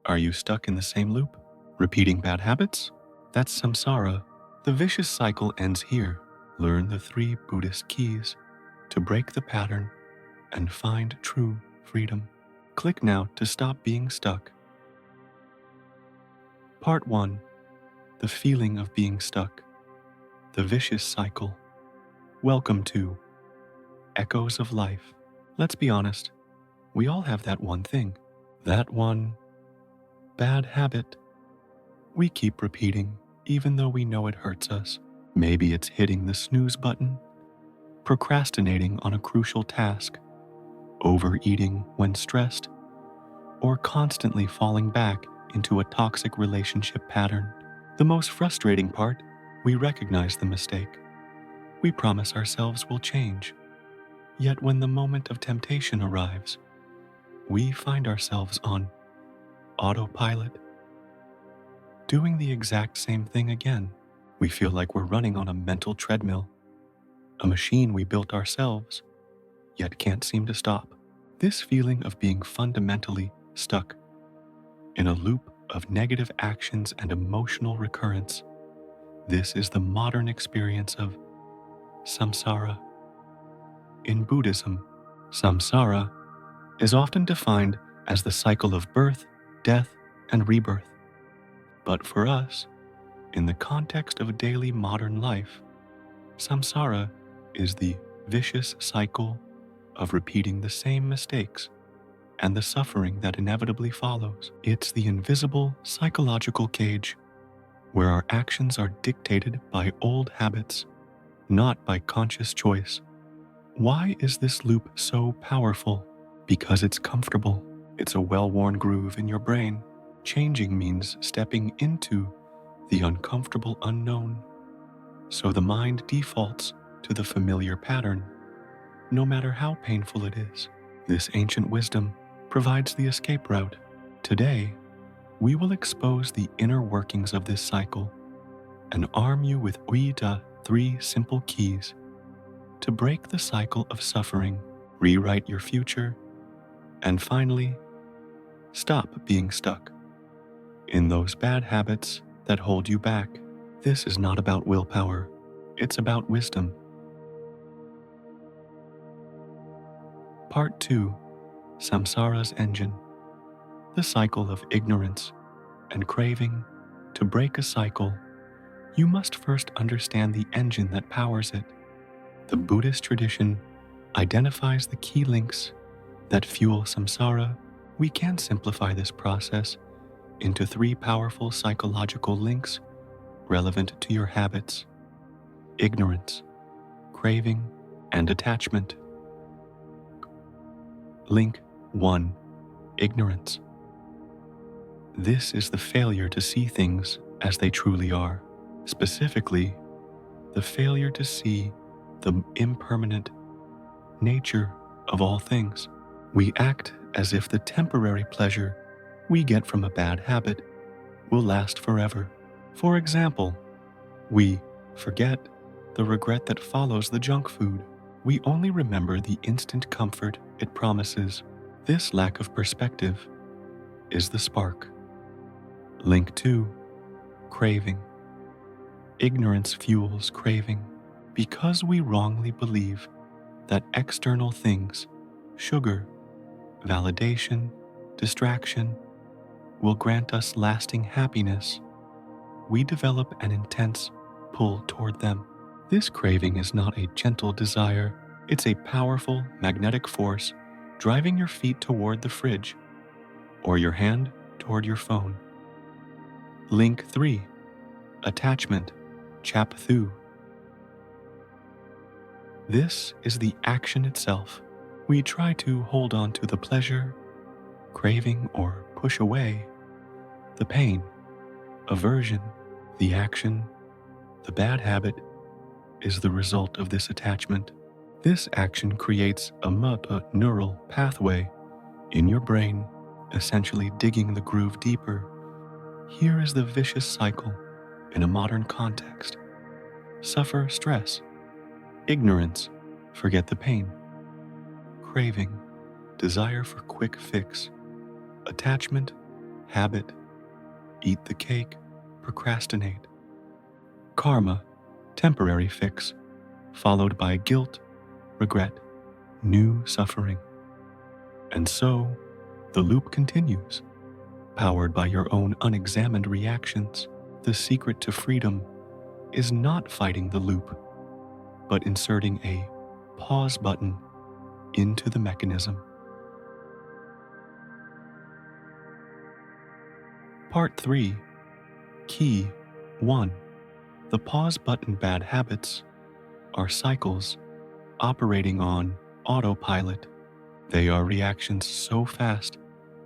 Are you stuck in the same loop? Repeating bad habits? That's samsara. The vicious cycle ends here. Learn the 3 Buddhist keys to break the pattern and find true freedom. Click now to stop being stuck. Part 1. The feeling of being stuck. The vicious cycle. Welcome to Echoes of Life. Let's be honest, we all have that one thing, that one bad habit we keep repeating even though we know it hurts us. Maybe it's hitting the snooze button, procrastinating on a crucial task, overeating when stressed, or constantly falling back into a toxic relationship pattern. The most frustrating part, we recognize the mistake. We promise ourselves we'll change. Yet when the moment of temptation arrives, we find ourselves on autopilot, doing the exact same thing again. We feel like we're running on a mental treadmill, a machine we built ourselves, yet can't seem to stop. This feeling of being fundamentally stuck in a loop of negative actions and emotional recurrence, this is the modern experience of samsara. In Buddhism, samsara is often defined as the cycle of birth, death, and rebirth. But for us, in the context of daily modern life, samsara is the vicious cycle of repeating the same mistakes and the suffering that inevitably follows. It's the invisible psychological cage where our actions are dictated by old habits, not by conscious choice. Why is this loop so powerful? Because it's comfortable. It's a well-worn groove in your brain. Changing means stepping into the uncomfortable unknown. So the mind defaults to the familiar pattern, no matter how painful it is. This ancient wisdom provides the escape route. Today, we will expose the inner workings of this cycle and arm you with the 3 simple keys to break the cycle of suffering, rewrite your future, and finally, stop being stuck in those bad habits that hold you back. This is not about willpower, it's about wisdom. Part 2. Samsara's engine. The cycle of ignorance and craving. To break a cycle, you must first understand the engine that powers it. The Buddhist tradition identifies the key links that fuel samsara. We can simplify this process into 3 powerful psychological links relevant to your habits: ignorance, craving, and attachment. Link 1. Ignorance. This is the failure to see things as they truly are. Specifically, the failure to see the impermanent nature of all things. We act as if the temporary pleasure we get from a bad habit will last forever. For example, we forget the regret that follows the junk food. We only remember the instant comfort it promises. This lack of perspective is the spark. Link 2. Craving. Ignorance fuels craving because we wrongly believe that external things, sugar, validation, distraction, will grant us lasting happiness. We develop an intense pull toward them. This craving is not a gentle desire, it's a powerful magnetic force driving your feet toward the fridge or your hand toward your phone. Link 3. Attachment. Chap Thu. This is the action itself. We try to hold on to the pleasure, craving, or push away the pain, aversion. The action, the bad habit, is the result of this attachment. This action creates a neural pathway in your brain, essentially digging the groove deeper. Here is the vicious cycle in a modern context. Suffer stress. Ignorance. Forget the pain. Craving. Desire for quick fix. Attachment. habit, eat the cake, procrastinate. Karma, temporary fix, followed by guilt, regret, new suffering. And so, the loop continues, powered by your own unexamined reactions. The secret to freedom is not fighting the loop, but inserting a pause button into the mechanism. Part 3, Key 1. The pause button bad habits are cycles operating on autopilot. They are reactions so fast,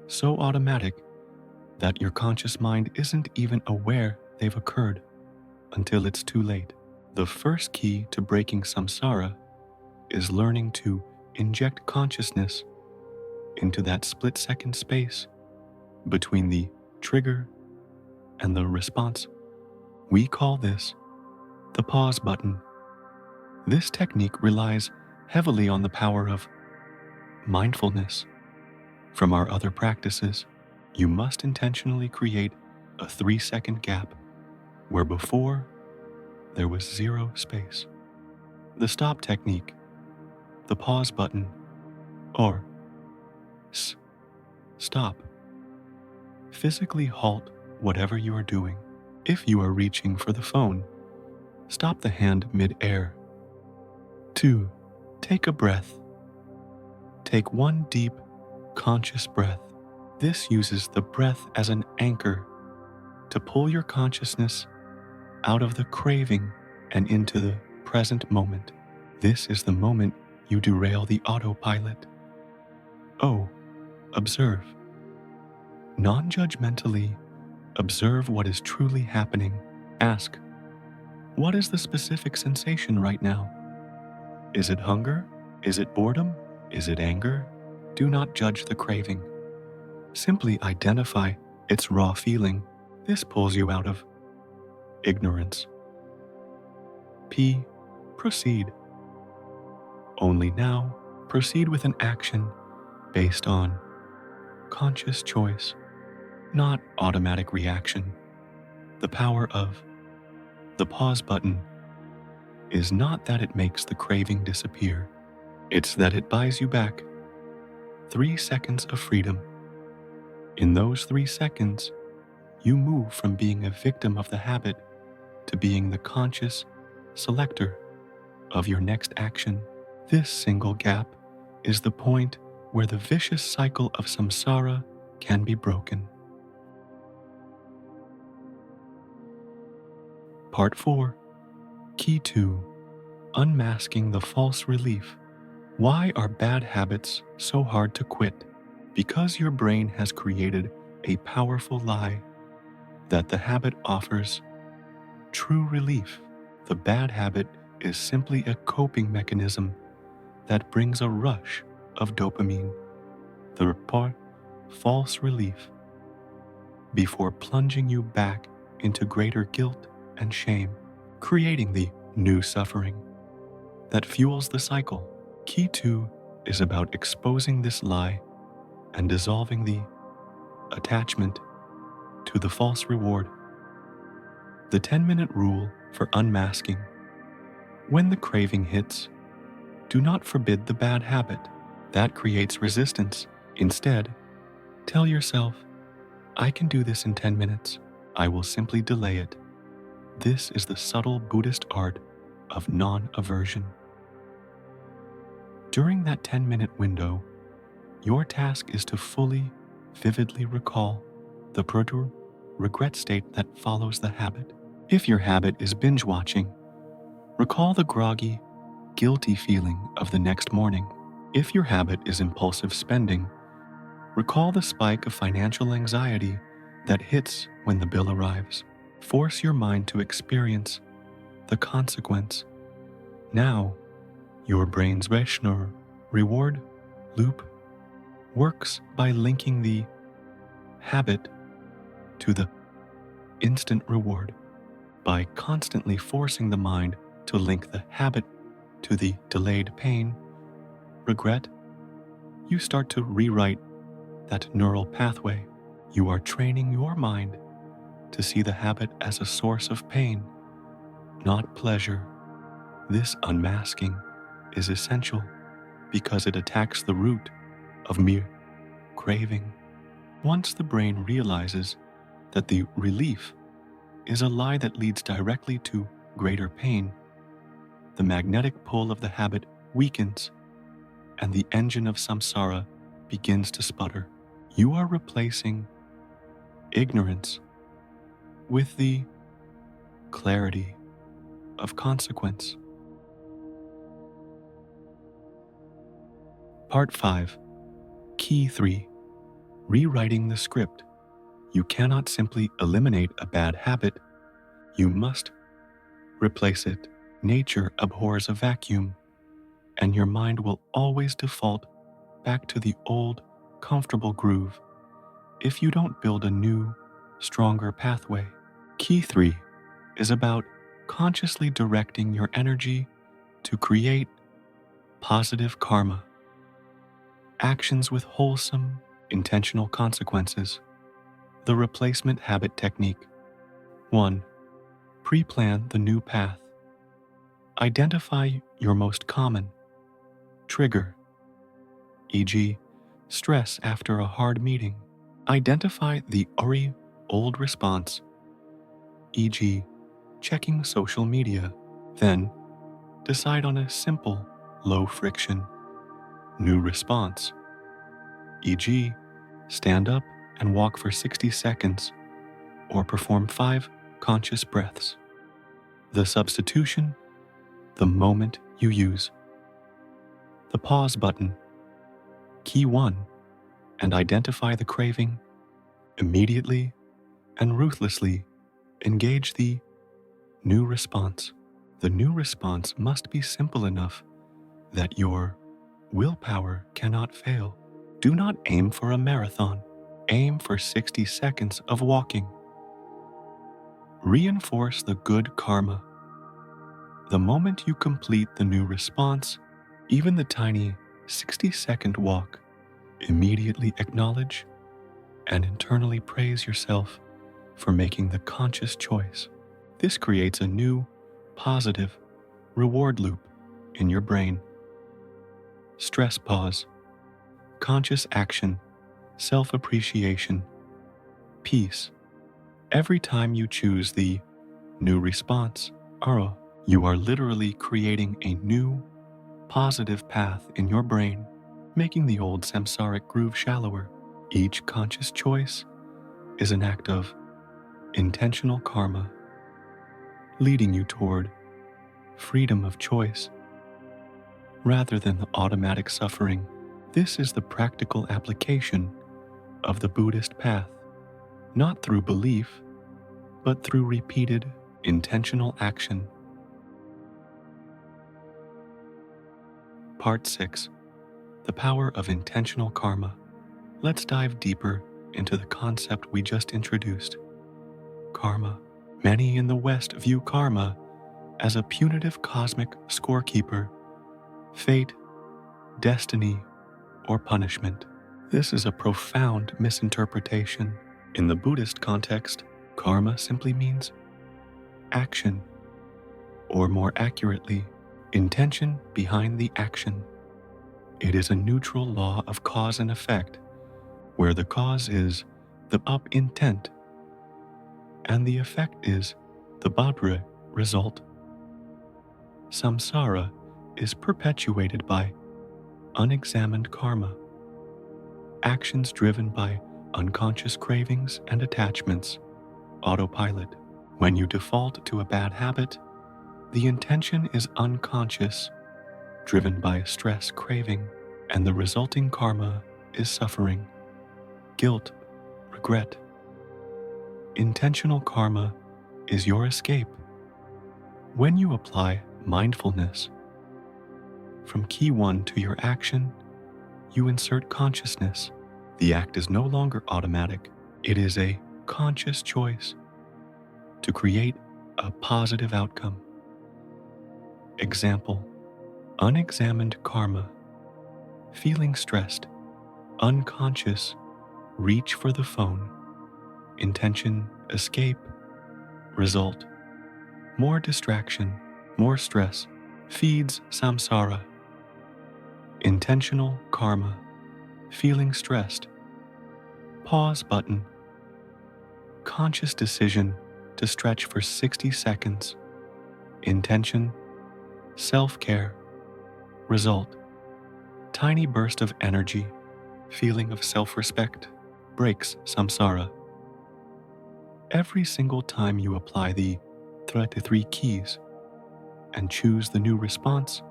so automatic, that your conscious mind isn't even aware they've occurred until it's too late. The first key to breaking samsara is learning to inject consciousness into that split-second space between the trigger and the response. We call this the pause button. This technique relies heavily on the power of mindfulness. From our other practices, you must intentionally create a 3-second gap where before there was zero space. The stop technique, the pause button, or stop. Physically halt whatever you are doing. If you are reaching for the phone, stop the hand mid-air. 2. Take a breath. Take one deep, conscious breath. This uses the breath as an anchor to pull your consciousness out of the craving and into the present moment. This is the moment you derail the autopilot. Oh, observe. Non-judgmentally, observe what is truly happening. Ask, what is the specific sensation right now? Is it hunger? Is it boredom? Is it anger? Do not judge the craving. Simply identify its raw feeling. This pulls you out of ignorance. P. Proceed. Only now, proceed with an action based on conscious choice, not automatic reaction. The power of the pause button is not that it makes the craving disappear. It's that it buys you back 3 seconds of freedom. In those 3 seconds, you move from being a victim of the habit to being the conscious selector of your next action. This single gap is the point where the vicious cycle of samsara can be broken. Part 4, Key 2, Unmasking the False Relief. Why are bad habits so hard to quit? Because your brain has created a powerful lie that the habit offers true relief. The bad habit is simply a coping mechanism that brings a rush of dopamine, the false relief, before plunging you back into greater guilt and shame, creating the new suffering that fuels the cycle. Key 2 is about exposing this lie and dissolving the attachment to the false reward. The 10-minute rule for unmasking. When the craving hits, do not forbid the bad habit. That creates resistance. Instead, tell yourself, I can do this in 10 minutes. I will simply delay it. This is the subtle Buddhist art of non-aversion. During that 10-minute window, your task is to fully, vividly recall the regret state that follows the habit. If your habit is binge watching, recall the groggy, guilty feeling of the next morning. If your habit is impulsive spending, recall the spike of financial anxiety that hits when the bill arrives. Force your mind to experience the consequence. Now, your brain's Vaishnar reward loop works by linking the habit to the instant reward. By constantly forcing the mind to link the habit to the delayed pain, regret, you start to rewrite that neural pathway. You are training your mind to see the habit as a source of pain, not pleasure. This unmasking is essential because it attacks the root of mere craving. Once the brain realizes that the relief is a lie that leads directly to greater pain, the magnetic pull of the habit weakens and the engine of samsara begins to sputter. You are replacing ignorance with the clarity of consequence. Part 5, Key 3, Rewriting the Script. You cannot simply eliminate a bad habit. You must replace it. Nature abhors a vacuum, and your mind will always default back to the old, comfortable groove if you don't build a new, stronger pathway. Key 3 is about consciously directing your energy to create positive karma, actions with wholesome, intentional consequences. The replacement habit technique. 1. Pre-plan the new path. Identify your most common trigger, e.g., stress after a hard meeting. Identify the old response, e.g., checking social media. Then, decide on a simple, low-friction, new response, e.g., stand up and walk for 60 seconds or perform 5 conscious breaths. The substitution, the moment you use. The pause button. Key 1, and identify the craving. Immediately and ruthlessly engage the new response. The new response must be simple enough that your willpower cannot fail. Do not aim for a marathon. Aim for 60 seconds of walking. Reinforce the good karma. The moment you complete the new response, even the tiny 60-second walk, immediately acknowledge and internally praise yourself for making the conscious choice. This creates a new, positive reward loop in your brain. Stress pause, conscious action, self-appreciation, peace. Every time you choose the new response, ara, you are literally creating a new, positive path in your brain, making the old samsaric groove shallower. Each conscious choice is an act of intentional karma, leading you toward freedom of choice rather than the automatic suffering. This is the practical application of the Buddhist path, not through belief, but through repeated, intentional action. Part 6, The Power of Intentional Karma. Let's dive deeper into the concept we just introduced. Karma. Many in the West view karma as a punitive cosmic scorekeeper, fate, destiny, or punishment. This is a profound misinterpretation. In the Buddhist context, karma simply means action, or more accurately, intention behind the action. It is a neutral law of cause and effect, where the cause is the up intent and the effect is the badre result. Samsara is perpetuated by unexamined karma, actions driven by unconscious cravings and attachments, autopilot. When you default to a bad habit, the intention is unconscious, driven by stress craving, and the resulting karma is suffering, guilt, regret. Intentional karma is your escape. When you apply mindfulness from key 1 to your action, you insert consciousness. The act is no longer automatic. It is a conscious choice to create a positive outcome. Example, unexamined karma. Feeling stressed, unconscious, reach for the phone. Intention, escape. Result, more distraction, more stress. Feeds samsara. Intentional karma. Feeling stressed. Pause button. Conscious decision to stretch for 60 seconds. Intention, self-care. Result, tiny burst of energy. Feeling of self-respect breaks samsara. Every single time you apply the 3 keys and choose the new response,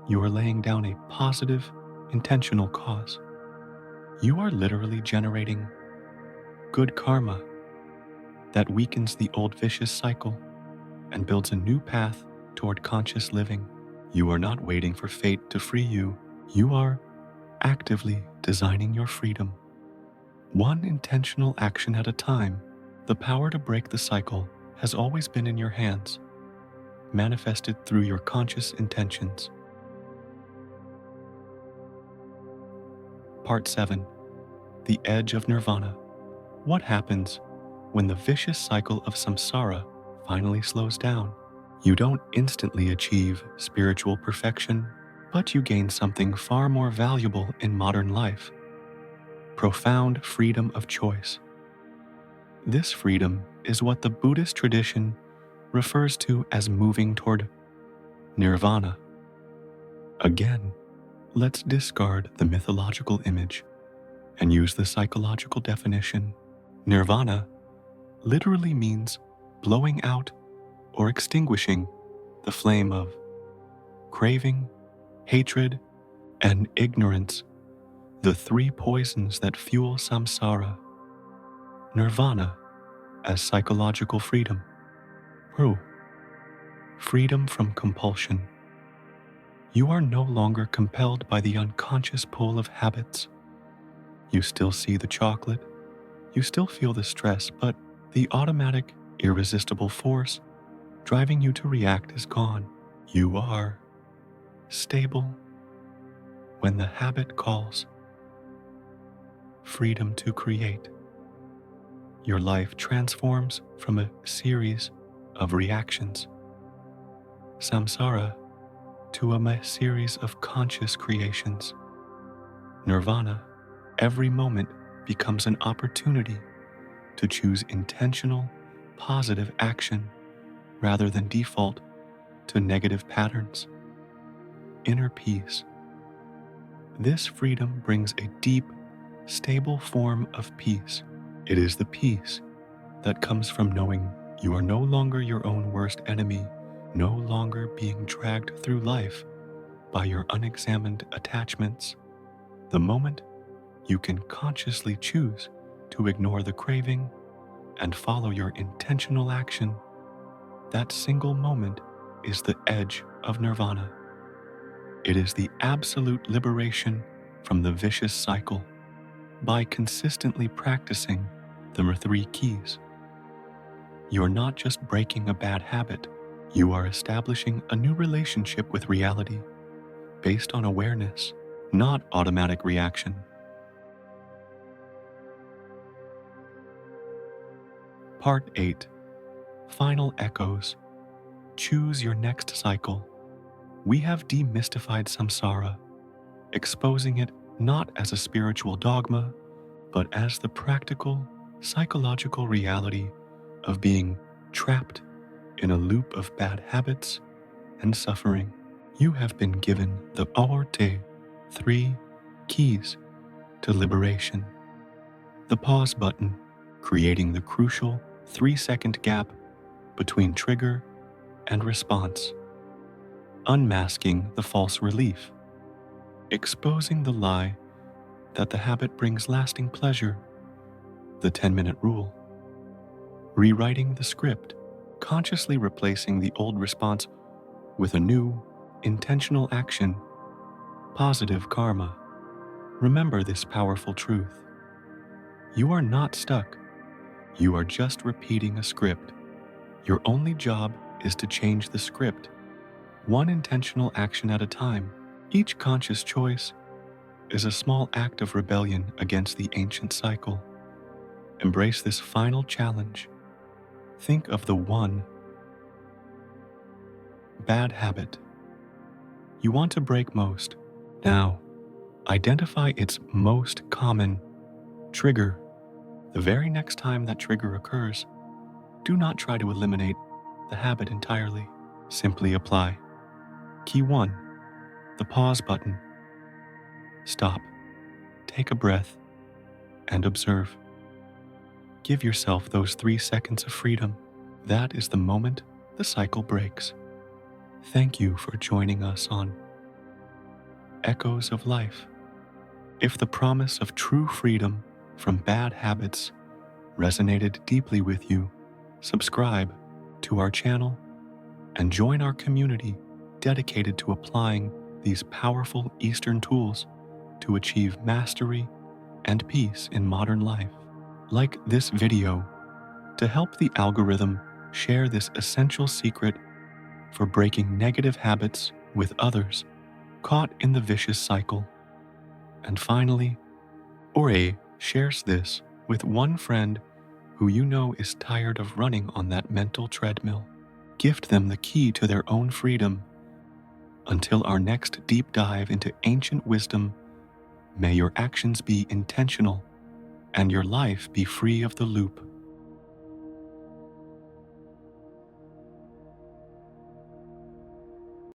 you are laying down a positive, intentional cause. You are literally generating good karma that weakens the old vicious cycle and builds a new path toward conscious living. You are not waiting for fate to free you. You are actively designing your freedom. One intentional action at a time. The power to break the cycle has always been in your hands, manifested through your conscious intentions. Part 7. The Edge of Nirvana. What happens when the vicious cycle of samsara finally slows down? You don't instantly achieve spiritual perfection, but you gain something far more valuable in modern life: profound freedom of choice. This freedom is what the Buddhist tradition refers to as moving toward Nirvana. Again, let's discard the mythological image and use the psychological definition. Nirvana literally means blowing out or extinguishing the flame of craving, hatred, and ignorance, the 3 poisons that fuel samsara. Nirvana as psychological freedom. Freedom from compulsion. You are no longer compelled by the unconscious pull of habits. You still see the chocolate, you still feel the stress, but the automatic, irresistible force driving you to react is gone. You are stable when the habit calls. Freedom to create. Your life transforms from a series of reactions, samsara, to a series of conscious creations. Nirvana, every moment becomes an opportunity to choose intentional, positive action rather than default to negative patterns. Inner peace. This freedom brings a deep, stable form of peace. It is the peace that comes from knowing you are no longer your own worst enemy, no longer being dragged through life by your unexamined attachments. The moment you can consciously choose to ignore the craving and follow your intentional action, that single moment is the edge of Nirvana. It is the absolute liberation from the vicious cycle. By consistently practicing the 3 keys, you are not just breaking a bad habit, you are establishing a new relationship with reality based on awareness, not automatic reaction. Part 8. Final echoes. Choose your next cycle. We have demystified samsara, exposing it not as a spiritual dogma, but as the practical, psychological reality of being trapped in a loop of bad habits and suffering. You have been given the 3 keys to liberation. The pause button, creating the crucial 3-second gap between trigger and response. Unmasking the false relief, exposing the lie that the habit brings lasting pleasure. The 10-minute rule, rewriting the script, consciously replacing the old response with a new, intentional action. Positive karma. Remember this powerful truth. You are not stuck. You are just repeating a script. Your only job is to change the script, one intentional action at a time. Each conscious choice is a small act of rebellion against the ancient cycle. Embrace this final challenge. Think of the one bad habit you want to break most. Now, identify its most common trigger. The very next time that trigger occurs, do not try to eliminate the habit entirely. Simply apply. Key 1, the pause button. Stop, take a breath, and observe. Give yourself those 3 seconds of freedom. That is the moment the cycle breaks. Thank you for joining us on Echoes of Life. If the promise of true freedom from bad habits resonated deeply with you, subscribe to our channel and join our community dedicated to applying these powerful Eastern tools to achieve mastery and peace in modern life. Like this video to help the algorithm share this essential secret for breaking negative habits with others caught in the vicious cycle. And finally, shares this with one friend who you know is tired of running on that mental treadmill. Gift them the key to their own freedom. Until our next deep dive into ancient wisdom, may your actions be intentional and your life be free of the loop.